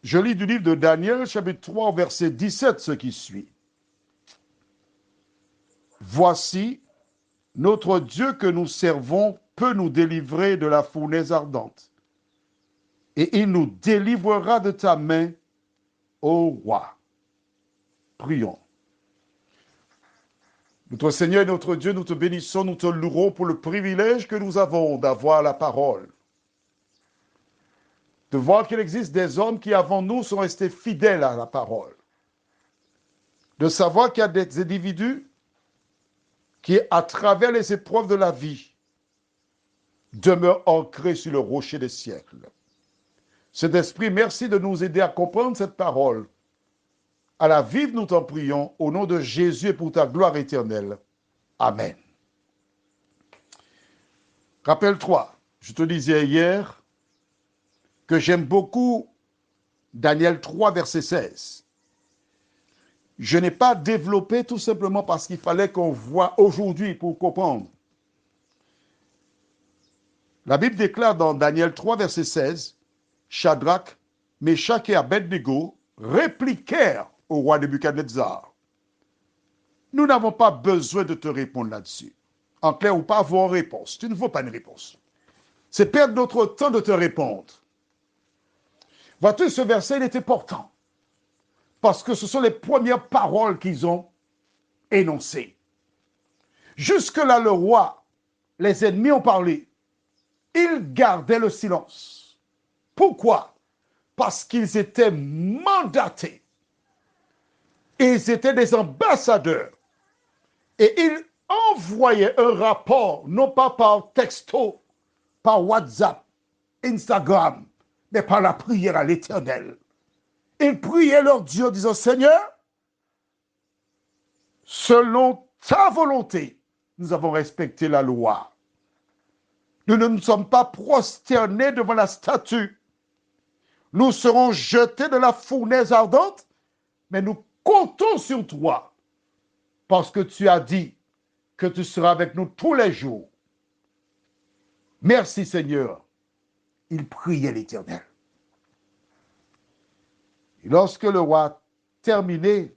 Je lis du livre de Daniel, chapitre 3, verset 17, ce qui suit. Voici, notre Dieu que nous servons peut nous délivrer de la fournaise ardente, et il nous délivrera de ta main, ô roi. Prions. Notre Seigneur et notre Dieu, nous te bénissons, nous te louerons pour le privilège que nous avons d'avoir la parole. De voir qu'il existe des hommes qui, avant nous, sont restés fidèles à la parole. De savoir qu'il y a des individus qui, à travers les épreuves de la vie, demeurent ancrés sur le rocher des siècles. Saint-Esprit, merci de nous aider à comprendre cette parole. À la vivre, nous t'en prions, au nom de Jésus et pour ta gloire éternelle. Amen. Rappelle-toi, je te disais hier que j'aime beaucoup Daniel 3, verset 16. Je n'ai pas développé tout simplement parce qu'il fallait qu'on voit aujourd'hui pour comprendre. La Bible déclare dans Daniel 3, verset 16, Shadrach, Meshach et Abednego répliquèrent au roi Nebuchadnezzar. Nous n'avons pas besoin de te répondre là-dessus. En clair, ou pas avoir réponse. Tu ne veux pas une réponse. C'est perdre notre temps de te répondre. Vois-tu, ce verset, il est important. Parce que ce sont les premières paroles qu'ils ont énoncées. Jusque-là, le roi, les ennemis ont parlé. Ils gardaient le silence. Pourquoi? Parce qu'ils étaient mandatés. Ils étaient des ambassadeurs. Et ils envoyaient un rapport, non pas par texto, par WhatsApp, Instagram, mais par la prière à l'Éternel. Ils priaient leur Dieu en disant, Seigneur, selon ta volonté, nous avons respecté la loi. Nous ne nous sommes pas prosternés devant la statue. Nous serons jetés de la fournaise ardente, mais nous comptons sur toi, parce que tu as dit que tu seras avec nous tous les jours. Merci Seigneur. Il priait l'Éternel. Et lorsque le roi a terminé,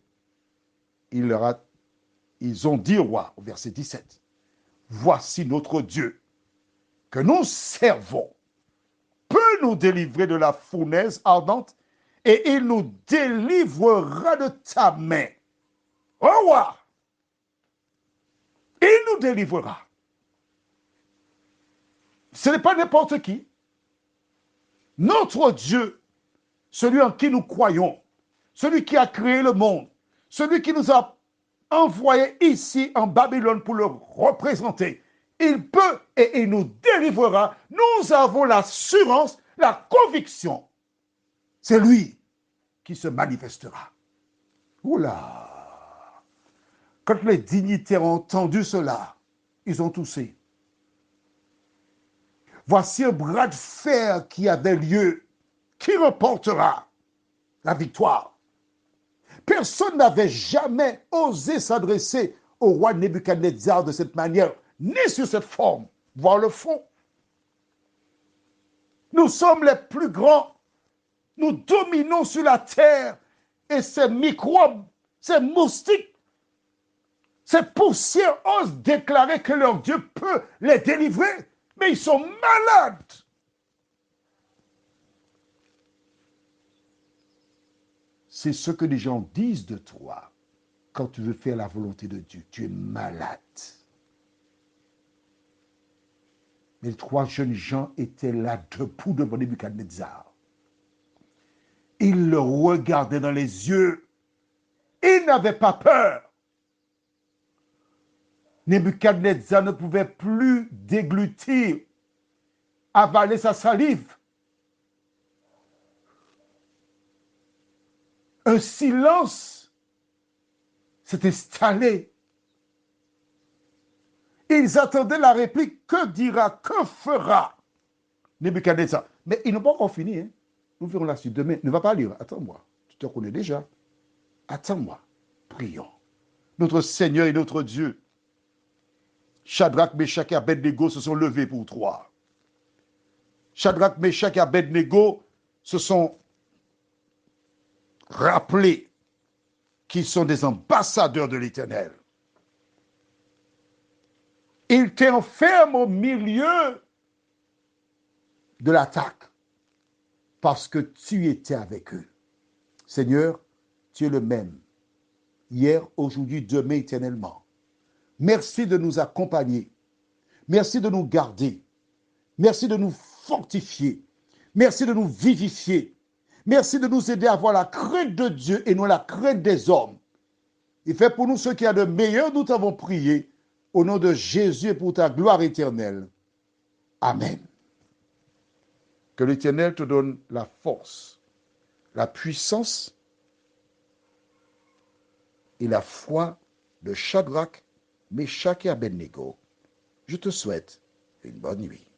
ils ont dit au roi, au verset 17, voici notre Dieu que nous servons peut nous délivrer de la fournaise ardente et il nous délivrera de ta main. Au roi, il nous délivrera. Ce n'est pas n'importe qui. Notre Dieu, celui en qui nous croyons, celui qui a créé le monde, celui qui nous a envoyés ici en Babylone pour le représenter, il peut et il nous délivrera. Nous avons l'assurance, la conviction. C'est lui qui se manifestera. Oula! Quand les dignitaires ont entendu cela, ils ont toussé. Voici un bras de fer qui avait lieu, qui remportera la victoire. Personne n'avait jamais osé s'adresser au roi Nebuchadnezzar de cette manière, ni sur cette forme, voir le fond. Nous sommes les plus grands. Nous dominons sur la terre et ces microbes, ces moustiques, ces poussières osent déclarer que leur Dieu peut les délivrer, mais ils sont malades. C'est ce que les gens disent de toi quand tu veux faire la volonté de Dieu. Tu es malade. Mais les trois jeunes gens étaient là debout devant Nebuchadnezzar. Ils le regardaient dans les yeux. Ils n'avaient pas peur. Nebuchadnezzar ne pouvait plus déglutir, avaler sa salive. Un silence s'est installé. Ils attendaient la réplique. Que dira, que fera Nebuchadnezzar? Mais ils n'ont pas encore fini. Hein? Nous verrons la suite demain. Ne va pas lire. Attends-moi. Tu te connais déjà. Attends-moi. Prions. Notre Seigneur et notre Dieu, Shadrach, Meshach et Abednego se sont levés pour toi. Shadrach, Meshach et Abednego se sont rappeler qu'ils sont des ambassadeurs de l'Éternel. Ils t'enferment au milieu de l'attaque parce que tu étais avec eux. Seigneur, tu es le même, hier, aujourd'hui, demain, éternellement. Merci de nous accompagner. Merci de nous garder. Merci de nous fortifier. Merci de nous vivifier. Merci de nous aider à avoir la crainte de Dieu et non la crainte des hommes. Il fait pour nous ce qu'il y a de meilleur, nous t'avons prié. Au nom de Jésus et pour ta gloire éternelle. Amen. Que l'Éternel te donne la force, la puissance et la foi de Shadrach, Meshach et Abednego. Je te souhaite une bonne nuit.